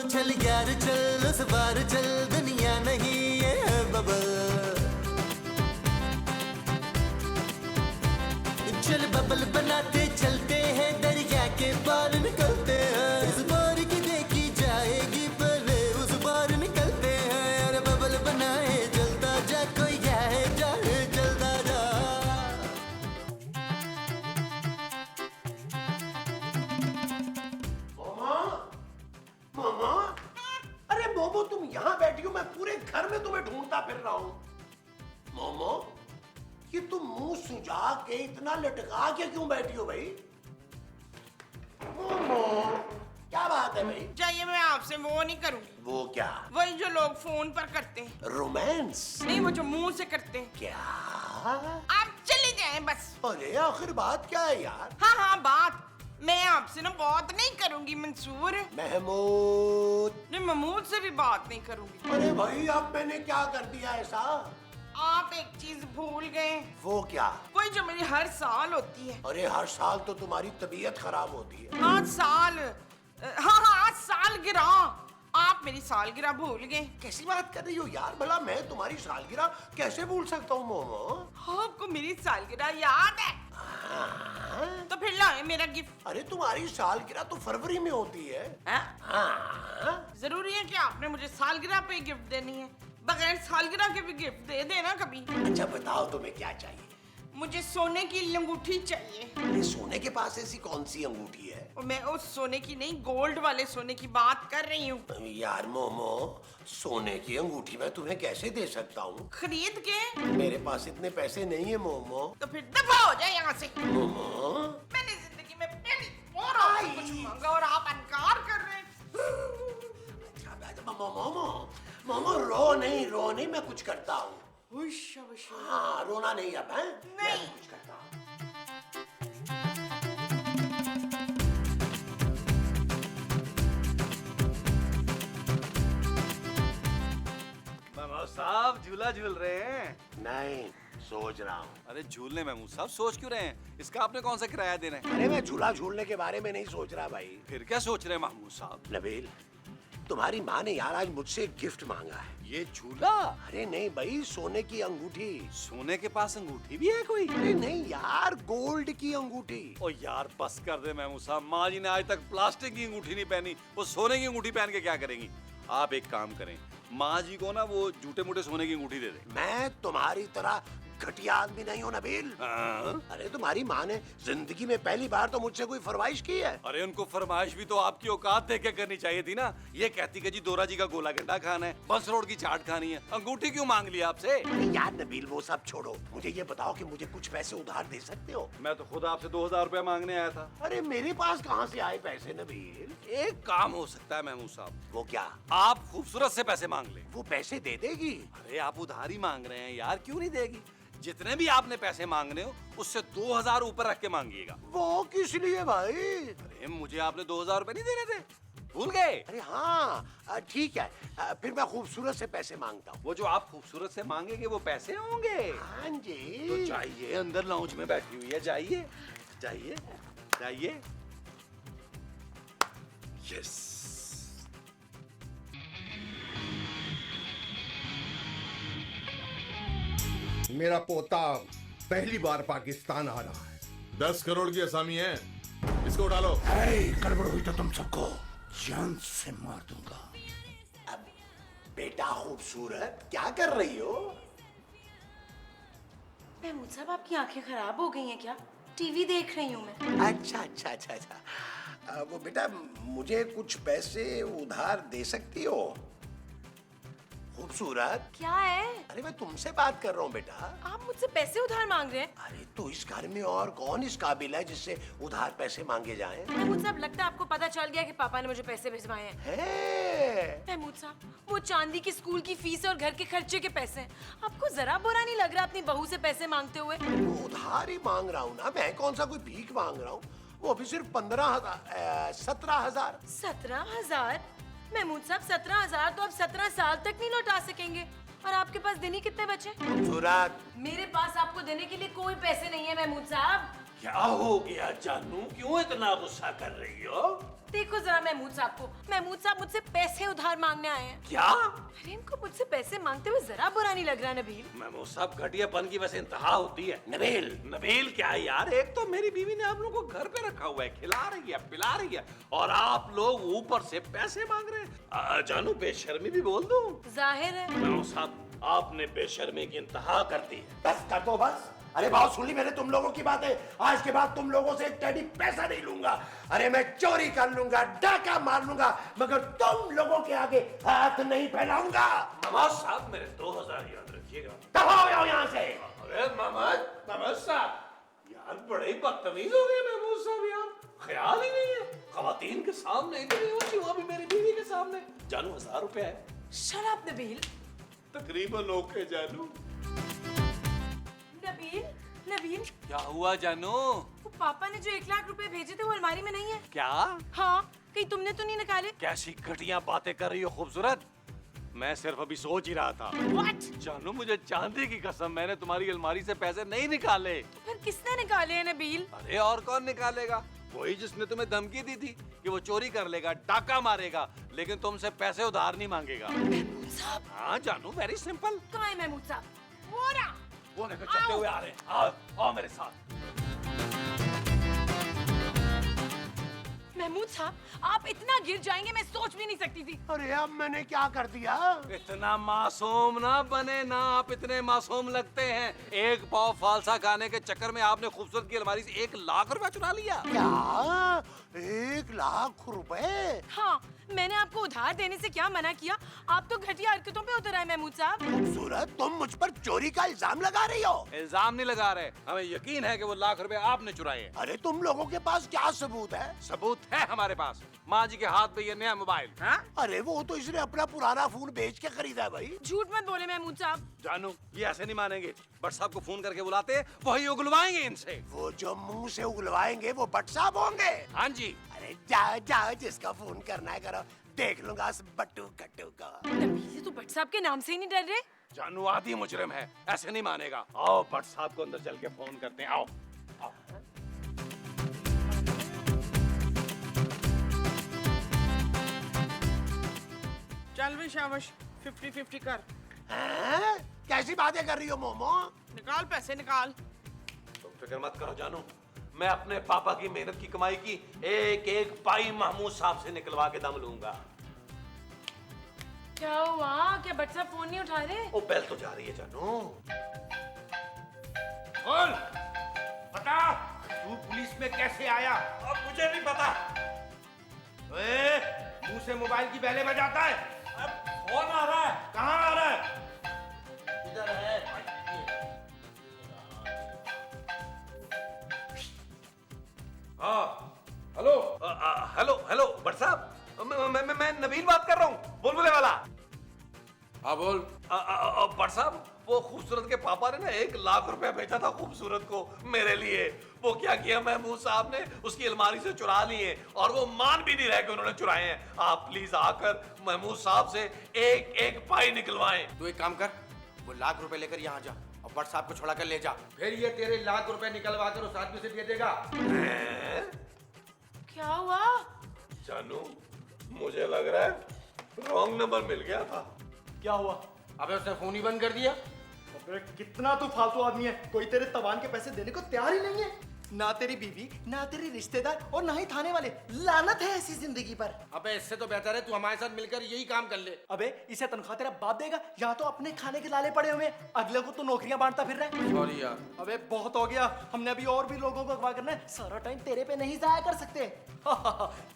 चल यार चल, उस बार चल, दुनिया नहीं ये है बबल। चल बबल बनाते चलते हैं, दरिया के पार निकलते हैं। इस बार की देखी जाएगी, पहले उस बार निकलते हैं। यार बबल बनाए जलता जा, कोई जाए जाए जलता जा। मामा, अरे मोमो तुम यहाँ बैठी हो, मैं पूरे घर में तुम्हें ढूंढता फिर रहा हूँ। मोमो, ये तुम मुंह सुजा के इतना लटका के क्यों बैठी हो भाई? मोमो, क्या बात है भाई? चाहिए मैं आपसे वो नहीं करूंगी। वो क्या? वही जो लोग फोन पर करते हैं। रोमांस? नहीं, वो जो मुंह से करते हैं। क्या? आप चले जाएं बस। अरे आखिर बात क्या है यार? हाँ, बात मैं आपसे ना बात नहीं करूंगी मंसूर। महमूद। नहीं, महमूद से भी बात नहीं करूंगी। अरे भाई अब मैंने क्या कर दिया ऐसा? आप एक चीज भूल गए। वो क्या? वही जो मेरी हर साल होती है। अरे हर साल तो तुम्हारी तबीयत खराब होती है। आज साल, हाँ आज सालगिरह। आप मेरी सालगिरह भूल गए। कैसी बात कर रही हो यार? भला मैं तुम्हारी सालगिरह कैसे भूल सकता हूँ मोमो? आपको मेरी सालगिरह याद है? तो फिर लाए मेरा गिफ्ट। अरे तुम्हारी सालगिरह तो फरवरी में होती है। जरूरी है कि आपने मुझे सालगिरह पे गिफ्ट देनी है? बगैर सालगिरह के भी गिफ्ट दे देना कभी। अच्छा बताओ तुम्हें क्या चाहिए? मुझे सोने की अंगूठी चाहिए। अरे सोने के पास ऐसी कौन सी अंगूठी है? और मैं उस सोने की नहीं, गोल्ड वाले सोने की बात कर रही हूँ। यार मोमो, सोने की अंगूठी मैं तुम्हें कैसे दे सकता हूँ? खरीद के? मेरे पास इतने पैसे नहीं है मोमो। तो फिर दफा हो जाए यहाँ से। मोमो, मैंने जिंदगी में पहली बार आपसे कुछ मांगा और आप इनकार कर रहे हैं। मोमो रो नहीं, मैं कुछ करता हूँ। हाँ रोना नहीं अब है? मैं कुछ करता हूँ। महमूद साहब झूला झूल रहे हैं? नहीं, सोच रहा हूँ। अरे झूलने महमूद साहब सोच क्यों रहे हैं? इसका आपने कौन सा किराया देना है? अरे मैं झूला झूलने के बारे में नहीं सोच रहा भाई। फिर क्या सोच रहे हैं महमूद साहब? नबील, तुम्हारी माँ ने यार आज मुझसे एक गिफ्ट मांगा है। ये झूला? अरे नहीं भाई, सोने की अंगूठी। सोने के पास अंगूठी भी है कोई? अरे नहीं यार, गोल्ड की अंगूठी। ओ यार बस कर दे महमूद साहब, माँ जी ने आज तक प्लास्टिक की अंगूठी नहीं पहनी, वो सोने की अंगूठी पहन के क्या करेंगी? आप एक काम करें, माँ जी को ना वो झूठे मूठे सोने की अंगूठी दे दे। मैं तुम्हारी तरह घटिया आदमी नहीं हूँ नबील। अरे तुम्हारी माँ ने जिंदगी में पहली बार तो मुझसे कोई फरमाइश की है। अरे उनको फरमाइश भी तो आपकी औकात देख के करनी चाहिए थी ना। ये कहती कि जी दोरा जी का गोला गंडा खाना है, बंस रोड की चाट खानी है, अंगूठी क्यों मांग लिया आपसे? यार नबील वो सब छोड़ो, मुझे ये बताओ कि मुझे कुछ पैसे उधार दे सकते हो? मैं तो खुद आपसे 2000 रुपया मांगने आया था। अरे मेरे पास कहाँ से आए पैसे नबील? एक काम हो सकता है महमूद साहब। वो क्या? आप खूबसूरत से पैसे मांग ले। वो पैसे दे देगी? अरे आप उधारी मांग रहे हैं यार, क्यों नहीं देगी? जितने भी आपने पैसे मांगने हो उससे 2000 ऊपर रख के मांगिएगा। वो किस लिए भाई? अरे मुझे आपने 2000 रुपए नहीं देने थे, भूल गए? अरे हाँ ठीक है, फिर मैं खूबसूरत से पैसे मांगता हूँ। वो जो आप खूबसूरत से मांगेंगे वो पैसे होंगे। हाँ जी। तो जाइए, अंदर लाउंज में बैठी हुई है, जाइए जाइए जाइए। यस। मेरा पोता पहली बार पाकिस्तान आ रहा है। 10 करोड़ की असामी है, इसको उठा लो। गड़बड़ हुई तो तुम सबको जान से मार दूंगा। अब बेटा खूबसूरत, क्या कर रही हो? महमूद साहब आपकी आंखें खराब हो गई हैं क्या? टीवी देख रही हूँ मैं। अच्छा। वो बेटा मुझे कुछ पैसे उधार दे सकती हो? खूबसूरत क्या है? अरे मैं तुमसे बात कर रहा हूँ बेटा। आप मुझसे पैसे उधार मांग रहे हैं? अरे तो इस घर में और कौन इस काबिल है जिससे उधार पैसे मांगे जाएं? महमूद साहब लगता है आपको पता चल गया कि पापा ने मुझे पैसे भिजवाए हैं। महमूद साहब वो चांदी की स्कूल की फीस और घर के खर्चे के पैसे हैं। आपको जरा बुरा नहीं लग रहा अपनी बहू से पैसे मांगते हुए? उधार ही मांग रहा हूँ ना, मैं कौन सा कोई भीख मांग रहा हूँ। वो अभी सिर्फ 17,000। 17,000? महमूद साहब 17,000 तो आप 17 साल तक नहीं लौटा सकेंगे। और आपके पास देने कितने बचे? खूबसूरत, मेरे पास आपको देने के लिए कोई पैसे नहीं है महमूद साहब। क्या हो गया जानू, क्यों इतना गुस्सा कर रही हो? देखो जरा महमूद साहब को। महमूद साहब मुझसे पैसे उधार मांगने आए हैं। क्या? अरे इनको मुझसे पैसे मांगते हुए जरा बुरा नहीं लग रहा नबील? महमूद साहब, घटियापन की वैसे इंतहा होती है। नबील, नबील क्या है यार, एक तो मेरी बीवी ने आप लोगों को घर पे रखा हुआ है, खिला रही है, पिला रही है, और आप लोग ऊपर से पैसे मांग रहे हैं। जानू, बेशर्मी भी बोल दूं? जाहिर है। महमूद साहब, आपने बेशर्मी की इंतहा कर दी है। बस कर दो बस। अरे बहुत सुन ली मैंने तुम लोगों की बातें। आज के बाद तुम लोगों से एक टेडी पैसा नहीं लूंगा। अरे मैं चोरी कर लूंगा, डाका मार लूंगा, मगर तुम लोगों के आगे हाथ नहीं फैलाऊंगा। महमूद साहब, मेरे 2000 याद रखिएगा। कब आओ यहाँ से? अरे महमूद साहब, यार बड़े ही बदतमीज हो गए महमूद साहब यार। ख्याल ही नहीं है, खवातीन के सामने इतनी होती, वो भी मेरी बीवी के सामने। जानू, 1000 रुपए है। Shut up Nabeel. तकरीबन ओके जानू। नबील, नबील, क्या हुआ जानू? वो पापा ने जो 1 लाख रुपए भेजे थे वो अलमारी में नहीं है। क्या? हाँ, कहीं तुमने तो नहीं निकाले? कैसी घटिया बातें कर रही हो खूबसूरत? मैं सिर्फ अभी सोच ही रहा था। What? जानू, मुझे चांदी की कसम, मैंने तुम्हारी अलमारी से पैसे नहीं निकाले। तो फिर किसने निकाले हैं नबील? अरे और कौन निकालेगा? वही जिसने तुम्हें धमकी दी थी कि वो चोरी कर लेगा, डाका मारेगा, लेकिन तुमसे पैसे उधार नहीं मांगेगा। महमूद साहब। हाँ जानू, वेरी सिंपल। कहाँ है महमूद साहब? वो रहा। वो लेकर चलते हुए आ रहे हैं। आओ, आओ मेरे साथ। महमूद साहब, आप इतना गिर जाएंगे मैं सोच भी नहीं सकती थी। अरे अब मैंने क्या कर दिया? इतना मासूम ना बने ना, आप इतने मासूम लगते हैं। एक पाव फालसा खाने के चक्कर में आपने खूबसूरत की अलमारी से 1 लाख रुपया चुरा लिया। क्या? 1 लाख रुपए? हाँ, मैंने आपको उधार देने से क्या मना किया? आप तो घटिया हरकतों पे उतर आए महमूद साहब। खूबसूरत, तुम मुझ पर चोरी का इल्जाम लगा रही हो। इल्जाम नहीं लगा रहे, हमें यकीन है कि वो लाख रुपए आपने चुराए हैं। अरे तुम लोगों के पास क्या सबूत है? सबूत है हमारे पास। माँ जी के हाथ पे ये नया मोबाइल। हाँ? अरे वो तो इसने अपना पुराना फोन बेच के खरीदा है भाई। झूठ मत बोले महमूद साहब। जानू, ये ऐसे नहीं मानेंगे। बट साहब को फोन करके बुलाते हैं, वही उगलवाएंगे इनसे। वो जो मुंह से उगलवाएंगे वो बट साहब होंगे। हाँ जी। अरे जाओ जाओ, जिसका फोन करना है करो, देख लूंगा इस बट्टू कट्टू को। नबील, ये तो भट्ट साहब के नाम से ही नहीं डर रहे। जानू आदि मुजरिम है, ऐसे नहीं मानेगा। आओ भट्ट साहब को अंदर चल के फोन करते हैं। आओ, आओ। चल भी शाबाश, 50-50 कर। हैं? कैसी बातें कर रही हो मोमो? निकाल पैसे निकाल। तुम फिक्र मत करो जानू, मैं अपने पापा की मेहनत की कमाई की एक एक पाई महमूद साहब से निकलवा के दम लूंगा। क्या हुआ? क्या भट्ट साहब फोन नहीं उठा रहे? वो बेल तो जा रही है जानू। बोल, बता, तू पुलिस में कैसे आया? अब मुझे नहीं पता। ओए, मुंह से मोबाइल की बेलें बजाता है। अब फोन आ रहा है। कहाँ आ रहा है? इधर है। हाँ, हेलो। हेलो हेलो भट्ट साहब, मैं नबील बात कर रहा हूँ, बुलबुले वाला। हाँ बोल। भट्ट साहब, वो खूबसूरत के पापा ने ना 1 लाख रुपया भेजा था खूबसूरत को मेरे लिए। वो क्या किया महमूद साहब ने, उसकी अलमारी से चुरा लिए, और वो मान भी नहीं रहे कि उन्होंने चुराए हैं। आप प्लीज आकर महमूद साहब से एक एक पाई निकलवाएं। तू एक काम कर, वो लाख रुपए लेकर यहाँ जा और भट्ट साहब को छोड़ा कर ले जा। फिर ये तेरे लाख रुपए निकलवा कर उस आदमी से दे देगा। क्या हुआ? जानू, मुझे लग रहा है रॉन्ग नंबर मिल गया था। क्या हुआ? अबे उसने फोन ही बंद कर दिया। अबे कितना तू फालतू आदमी है, कोई तेरे तवान के पैसे देने को तैयार ही नहीं है। ना तेरी बीवी, ना तेरे रिश्तेदार, और ना ही थाने वाले। लानत है ऐसी जिंदगी पर। अबे इससे तो बेहतर है तू हमारे साथ मिलकर यही काम कर ले। अबे इसे तनख्वाह तेरा बाप देगा, यहाँ तो अपने खाने के लाले पड़े हुए हैं, अगले को तो नौकरियां बांटता फिर रहा है। सॉरी यार। अबे बहुत हो गया, हमने अभी और भी लोगों को अगवा करना है, सारा टाइम तेरे पे नहीं जाया कर सकते।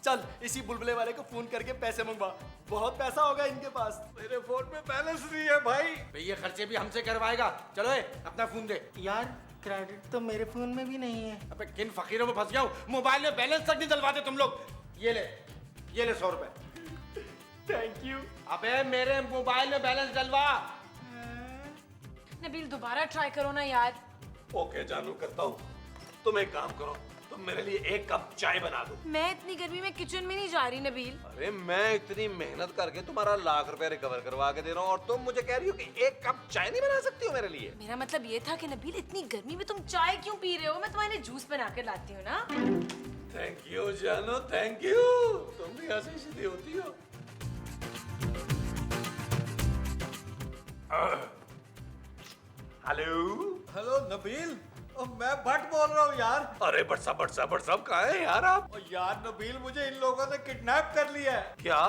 चल इसी बुलबुले वाले को फोन करके पैसे मंगवा, बहुत पैसा होगा इनके पास। मेरे फोन में बैलेंस नहीं है भाई। ये खर्चे भी हमसे करवाएगा। चलो अपना फोन दे। यार क्रेडिट तो मेरे फोन में भी नहीं है। अबे किन फकीरों में फंस गया हूँ, मोबाइल में बैलेंस तक नहीं डलवाते तुम लोग। ये ले 100 रुपए। Thank you. अबे मेरे मोबाइल में बैलेंस डलवा। नबील दोबारा ट्राई करो ना यार। ओके जानू, करता हूँ। तुम एक काम करो, तुम मेरे लिए 1 कप चाय बना दो। मैं इतनी गर्मी में किचन में नहीं जा रही नबील। अरे मैं इतनी मेहनत करके तुम्हारा लाख रुपए रिकवर करवा के दे रहा हूँ, और तुम मुझे कह रही हो कि 1 कप चाय नहीं बना सकती हो मेरे लिए? मेरा मतलब ये था कि नबील इतनी गर्मी में तुम चाय क्यों पी रहे हो? मैं तुम्हारे लिए जूस बना कर लाती हूँ ना। थैंक यू जानो, थैंक यू। तुम भी ऐसी सीधी होती हो। हेलो। हेलो नबील, मैं भट्ट बोल रहा हूँ यार। अरे बट साहब कहाँ है यार आप? यार नबील, मुझे इन लोगों ने किडनैप कर लिया है। क्या?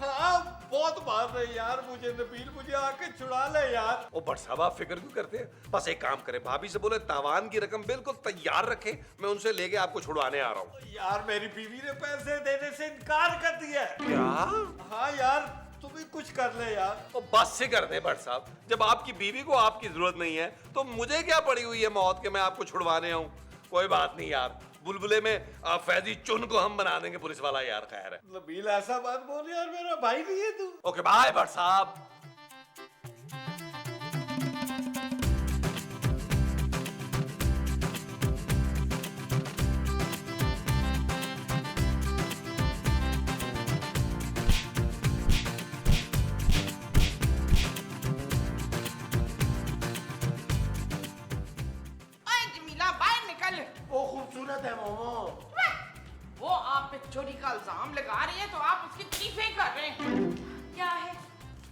हाँ, बहुत मार रहे यार मुझे नबील, मुझे आके छुड़ा ले यार। ओ बट साहब, आप फिक्र क्यों करते हैं? बस एक काम करें, भाभी से बोले तावान की रकम बिल्कुल तैयार रखें, मैं उनसे लेके आपको छुड़वाने आ रहा हूँ। यार मेरी बीवी ने पैसे देने से इनकार कर दिया है। क्या? हाँ यार, तुम भी कुछ कर ले यार। तो बस से कर दे बट साहब, जब आपकी बीवी को आपकी जरूरत नहीं है तो मुझे क्या पड़ी हुई है मौत के मैं आपको छुड़वाने आऊं? कोई बात नहीं यार, बुलबुले में फैजी चुन को हम बना देंगे पुलिस वाला यार, खैर है। नबील ऐसा बात बोल यार, मेरा भाई नहीं है तू। ओके बाय बट साहब। ओए जमीला, बाहर निकल। वो खूबसूरत है मोमो। वो आप पे चोरी का इल्जाम लगा रही है तो आप उसकी चीफें कर रहे हैं। क्या है?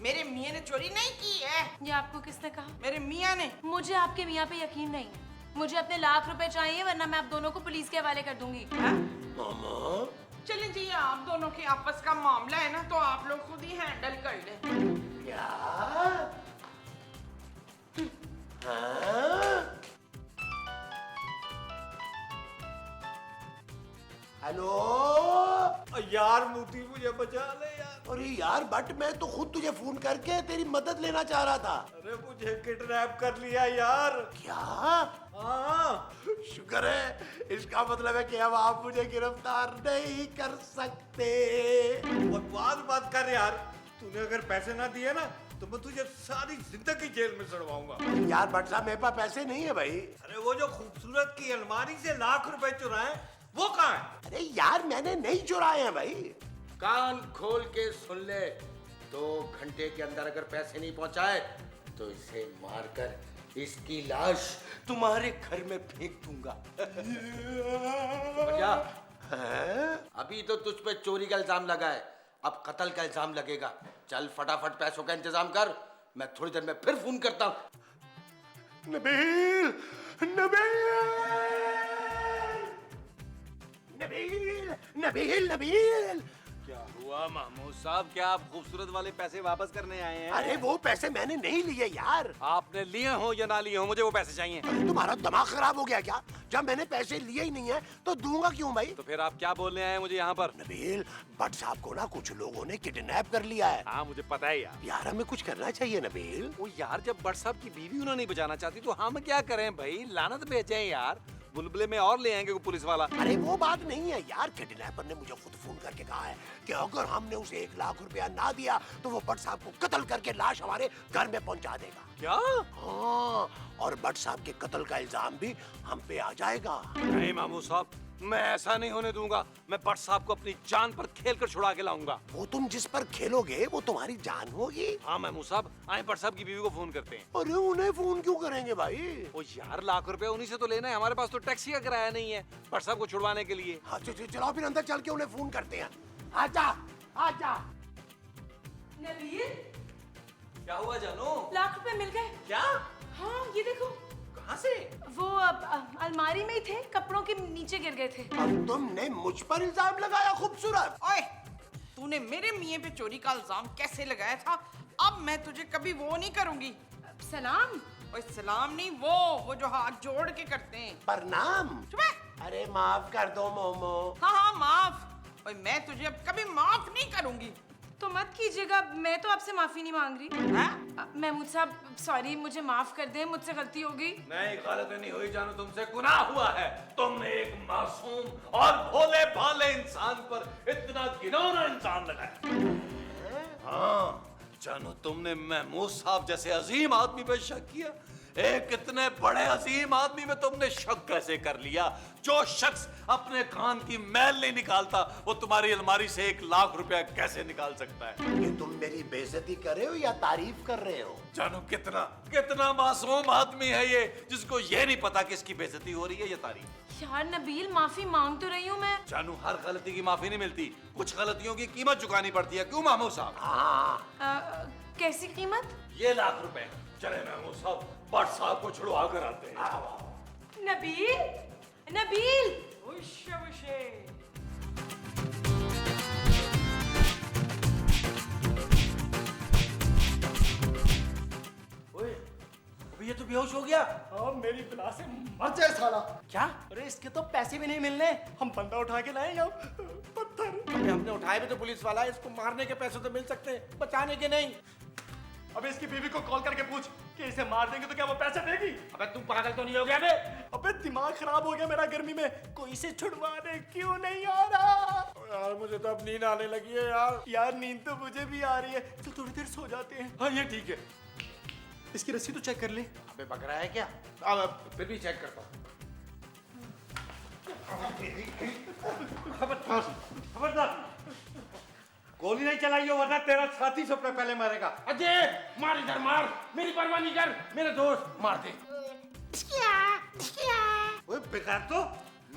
मेरे मियाँ ने चोरी नहीं की है। ये आपको किसने कहा? मेरे मियाँ ने। मुझे आपके मियाँ पे यकीन नहीं है। मुझे अपने लाख रुपए चाहिए, वरना मैं आप दोनों को पुलिस के हवाले कर दूंगी। मोमो, चलें जी, आप दोनों के आपस का मामला है ना, तो आप लोग खुद ही हैंडल कर लें। क्या? हाँ? हेलो यार मोती, मुझे बचा ले यार। अरे यार बट मैं तो खुद तुझे फोन करके तेरी मदद लेना चाह रहा था। अरे मुझे किडनैप कर लिया यार। क्या? हाँ, शुक्र है, इसका मतलब है कि अब आप मुझे गिरफ्तार नहीं कर सकते। बकवास मत कर यार। तूने अगर पैसे ना दिए ना तो मैं तुझे सारी जिंदगी जेल में सड़वाऊंगा। यार बट साहब, मेरे पास पैसे नहीं है भाई। अरे वो जो खूबसूरत की अलमारी से लाख रुपए चुराए, वो कहाँ है? अरे यार मैंने नहीं चुराए हैं भाई। कान खोल के सुन ले, 2 घंटे के अंदर अगर पैसे नहीं पहुंचाए तो इसे मारकर इसकी लाश तुम्हारे घर में फेंक दूंगा। क्या? अभी तो तुझ पे चोरी का इल्जाम लगा है, अब कत्ल का इल्जाम लगेगा। चल फटाफट पैसों का इंतजाम कर, मैं थोड़ी देर में फिर फोन करता हूँ। नबील, नबील, नबील, नबील। क्या हुआ महमूद साहब, क्या आप खूबसूरत वाले पैसे वापस करने आए हैं? अरे वो पैसे मैंने नहीं लिए यार। आपने लिए हो या ना लिए हो, मुझे वो पैसे चाहिए। अरे तुम्हारा दिमाग खराब हो गया क्या? जब मैंने पैसे लिए ही नहीं है तो दूंगा क्यों भाई? तो फिर आप क्या बोलने आए मुझे यहाँ पर? नबील, भट्ट साहब को ना कुछ लोगों ने किडनैप कर लिया है। हाँ मुझे पता है यार। यार हमें कुछ करना चाहिए नबील। वो यार, जब भट्ट साहब की बीवी उन्हें नहीं बचाना चाहती तो हम क्या करें भाई? लानत भेजें यार, बुलबुले में और ले आएंगे वो पुलिस वाला। अरे वो बात नहीं है यार, किडनैपर ने मुझे खुद फोन करके कहा है कि अगर हमने उसे 1 लाख रुपया ना दिया तो वो भट्ट साहब को कत्ल करके लाश हमारे घर में पहुंचा देगा। क्या? हाँ, और भट्ट साहब के कत्ल का इल्जाम भी हम पे आ जाएगा। नहीं महमूद साहब, मैं ऐसा नहीं होने दूंगा। मैं भट्ट साहब को अपनी जान पर खेल कर छुड़ा के लाऊंगा। वो तुम जिस पर खेलोगे वो तुम्हारी जान होगी। हाँ महमूद साहब, आए भट्ट साहब की बीवी को फोन करते हैं। अरे उन्हें फोन क्यों करेंगे भाई? ओ यार, लाख रुपए उन्हीं से तो लेना है, हमारे पास तो टैक्सी का किराया नहीं है भट्ट साहब को छुड़वाने के लिए। हाँ चलो फिर अंदर चल के उन्हें फोन करते हैं। आजा आजा। नबील, क्या हुआ जानू? लाख रुपए मिल गए। क्या? हाँ ये देखो। कहाँ से? वो अलमारी में ही थे, कपड़ों के नीचे गिर गए थे। अब तुमने मुझ पर इल्जाम लगाया खूबसूरत। ओए, तूने मेरे मियाँ पे चोरी का इल्जाम कैसे लगाया था? अब मैं तुझे कभी वो नहीं करूंगी। सलाम। ओए सलाम नहीं, वो जो हाथ जोड़ के करते हैं। प्रणाम। चुप है। अरे माफ कर दो मोमो। हाँ माफ। ओए मैं तुझे अब कभी माफ नहीं करूंगी। तो मत कीजिएगा, मैं तो आपसे माफी नहीं मांग रही। हाँ? महमूद साहब सॉरी, मुझे माफ कर दें, मुझसे गलती हो गई। नहीं, गलत नहीं हुई जानू, तुमसे गुनाह हुआ है। तुमने एक मासूम और भोले भाले इंसान पर इतना घिनौना इल्जाम लगाया। हाँ जानू, तुमने महमूद साहब जैसे अजीम आदमी पर शक किया। एक इतने बड़े अजीम आदमी में तुमने शक कैसे कर लिया? जो शख्स अपने कान की मैल नहीं निकालता वो तुम्हारी अलमारी से 1 लाख रुपया कैसे निकाल सकता है? ये तुम मेरी बेइज्जती कर रहे हो या तारीफ कर रहे हो? जानू कितना कितना मासूम आदमी है ये, जिसको ये नहीं पता कि इसकी बेइज्जती हो रही है या तारीफ। यार नबील, माफी मांग तो रही हूँ मैं। जानू, हर गलती की माफी नहीं मिलती, कुछ गलतियों की कीमत चुकानी पड़ती है। क्यों महमूद साहब? कैसी कीमत? ये 1 लाख रुपए। चले महमूद साहब, भट्ट साहब को छुड़वा कर आते हैं। नबील, नबील। अभी ये तो बेहोश हो गया। हाँ, मेरी बिला से मर जाए साला। क्या? अरे इसके तो पैसे भी नहीं मिलने, हम बंदा उठा के लाए यहाँ पत्थर। अबे हमने उठाए भी तो पुलिस वाला है, इसको मारने के पैसे तो मिल सकते हैं, बचाने के नहीं। अबे इसकी बीवी को कॉल करके पूछ कि इसे मार देंगे तो क्या वो पैसे देगी? अबे तुम पागल तो नहीं हो गया बे? अबे दिमाग खराब हो गया मेरा गर्मी में, कोई इसे छुड़वाने क्यों नहीं आ रहा? यार मुझे तो अब नींद आने लगी है यार। यार नींद तो मुझे भी आ रही है, चल थोड़ी देर सो जाते हैं। हाँ ये ठीक है। इसकी रस्सी तो चेक कर ले। अबे पक रहा है क्या? अब फिर भी चेक करता हूँ। खबरदार, गोली नहीं चलाई हो वरना तेरा साथी सबसे पहले मरेगा। अजय मार, इधर मार, मेरी परवाह नहीं कर, मेरे दोस्त मार दे। ओए बेकार, तो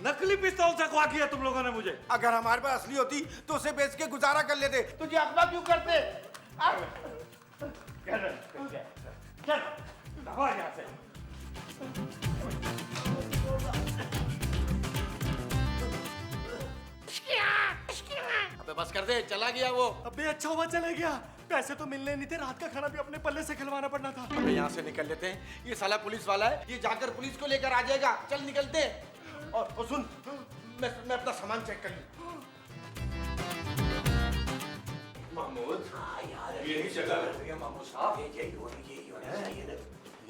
नकली पिस्तौल चकवा किया तुम लोगों ने मुझे। अगर हमारे पास असली होती तो उसे बेच के गुजारा कर लेते, तुझे अगवा क्यों करते? चल दबा यहाँ से। अबे बस कर दे, चला गया वो। अबे अच्छा हुआ चले गया, पैसे तो मिलने नहीं थे, रात का खाना भी अपने पल्ले से खिलवाना पड़ना था। अबे यहाँ से निकल लेते हैं, ये साला पुलिस वाला है, ये जाकर पुलिस को लेकर आ जाएगा। चल निकलते हैं। और सुन, मैं अपना सामान चेक कर लूं। महमूद, यही जगह लग रही है महमूद साहब। यही होना चाहिए ना।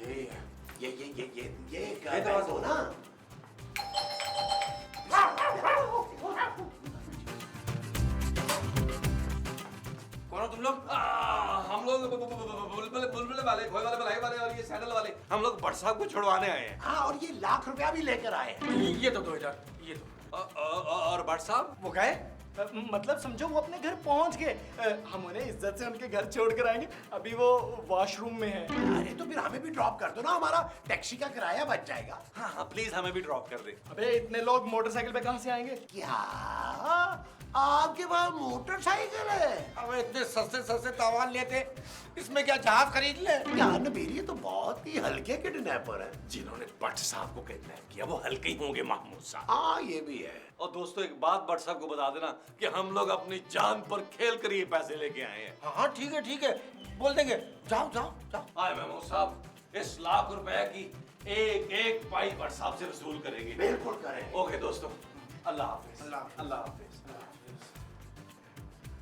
ये दरवाजा हो ना। कौन हो तुम लोग? हम लोग बुलबुले वाले, खोए वाले, बलाई वाले और ये सैंडल वाले, हम लोग भट्ट साहब को छुड़वाने आए हैं। हाँ, और ये 1 लाख रुपया भी लेकर आए हैं। ये तो दो इधर, ये तो। और भट्ट साहब वो गए? मतलब समझो वो अपने घर पहुंच गए, हम उन्हें इज्जत से उनके घर छोड़ कर आएंगे, अभी वो वॉशरूम में है। अरे तो फिर हमें भी ड्रॉप कर दो ना, हमारा टैक्सी का किराया बच जाएगा। हाँ हाँ प्लीज हमें भी ड्रॉप कर दे। अबे इतने लोग मोटरसाइकिल पे कहाँ से आएंगे? क्या आपके पास मोटरसाइकिल है? अबे इतने सस्ते सस्ते तावान लेते, इसमें क्या जहाज खरीद ले? क्या नबील, ये तो बहुत ही हल्के किडनैपर है। जिन्होंने भट्ट साहब को किडनैप किया वो हल्के ही होंगे महमूद साहब। हाँ ये भी है। और दोस्तों एक बात भट्ट साहब को बता देना कि हम लोग अपनी जान पर खेल कर ये पैसे लेके आए हैं। हाँ ठीक है, बोल देंगे। जाओ जाओ जाओ। आए महमूद साहब, इस 1 लाख रुपए की एक एक पाई भट्ट साहब से वसूल करेंगे। बिल्कुल करेंगे। ओके दोस्तों, अल्लाह हाफिज। अल्लाह हाफिज।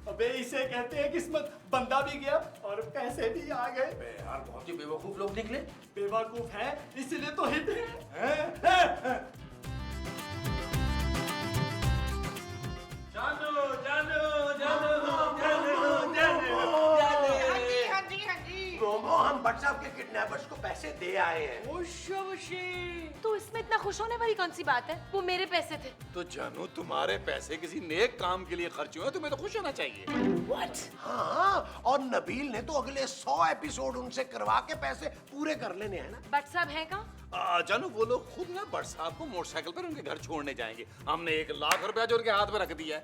अबे इसे कहते हैं किस्मत, बंदा भी गया और पैसे भी आ गए। यार बहुत ही बेवकूफ लोग निकले। बेवकूफ है इसलिए तो हिट है। जानू जानू जानू हाँ जी। रोमो, हम भट्ट साहब के किडनैपर्स को पैसे दे आए हैं। तो इसमें इतना खुश होने वाली कौन सी बात है? वो मेरे पैसे थे। तो जानू तुम्हारे पैसे किसी नेक काम के लिए खर्च हुए, तुम्हें तो खुश होना चाहिए। What? हाँ, और नबील ने तो अगले 100 एपिसोड उनसे करवा के पैसे पूरे कर लेने हैं ना। भट्ट साहब हैं कहाँ? जानू वो लोग खुद ना भट्ट साहब को मोटरसाइकिल पर उनके घर छोड़ने जाएंगे। हमने 1 लाख रुपया जो उनके हाथ में रख दिया है।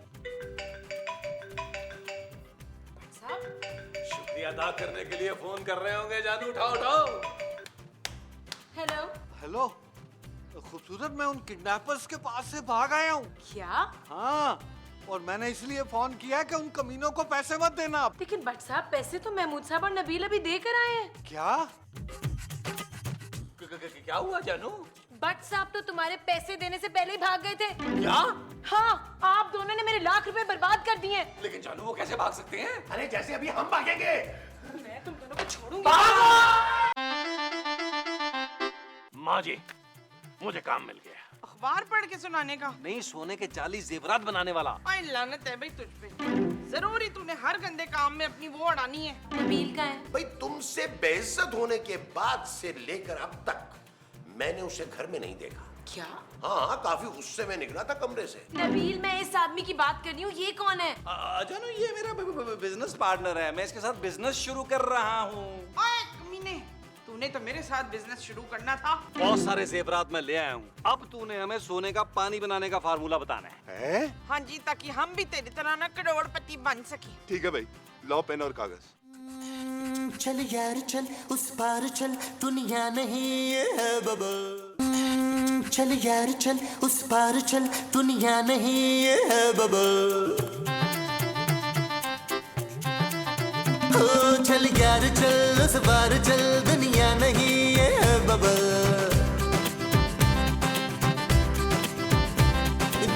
भट्ट साहब, शुक्रिया अदा करने के लिए फोन कर रहे होंगे। जानू उठाओ उठाओ। हेलो। हेलो, खूबसूरत, मैं उन किडनैपर्स के पास से भाग आया हूँ। क्या? हाँ, और मैंने इसलिए फोन किया कि उन कमीनों को पैसे मत देना। लेकिन भट्ट साहब, पैसे तो महमूद साहब और नबील अभी देकर आए हैं। क्या? क्या हुआ जानू? भट्ट साहब तो तुम्हारे पैसे देने से पहले ही भाग गए थे। क्या? हाँ, आप दोनों ने मेरे 1 लाख रुपए बर्बाद कर दिए। लेकिन जानू वो कैसे भाग सकते हैं? अरे जैसे अभी हम भागेंगे। मैं तुम दोनों को छोड़ूंगी। माँ जी, मुझे काम मिल गया। अखबार पढ़ के सुनाने का? नहीं, सोने के 40 जेवरात बनाने वाला। आई लानत है भाई तुझ पे। जरूरी तूने हर गंदे काम में अपनी वो अड़ानी है। नबील का है। भाई तुमसे बेइज्जत होने के बाद से लेकर अब तक मैंने उसे घर में नहीं देखा। क्या? हाँ, काफी गुस्से में निकला था कमरे से। नबील, मैं इस आदमी की बात कर रही हूँ, ये कौन है? जानू, ये मेरा बिजनेस पार्टनर है, मैं इसके साथ बिजनेस शुरू कर रहा हूँ। ओए कमीने, तूने तो मेरे साथ बिजनेस शुरू करना था। बहुत सारे जेवरात मैं ले आया हूँ, अब तूने हमें सोने का पानी बनाने का फार्मूला बताना है। हाँ जी, ताकि हम भी तेरी तरह ना करोड़पति बन सके। ठीक है भाई, लाओ पेन और कागज। चल यार चल उस पार चल, दुनिया नहीं है बबल। चल यार चल उस पार चल, दुनिया नहीं है बबल। ओ चल यार चल उस पार चल, दुनिया नहीं है बबल।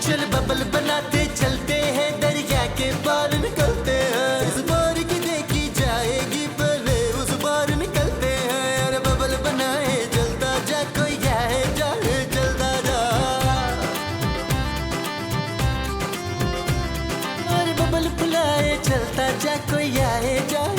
चल बबल बनाते चलते हैं, दरिया के पार निकलते हैं। इस बार की देखी जाएगी पहले उस पार निकलते हैं। अरे बबल बनाए चलता जा, कोई आए जाए चलता जा। अरे बबल बुलाए चलता जा, कोई आए जाए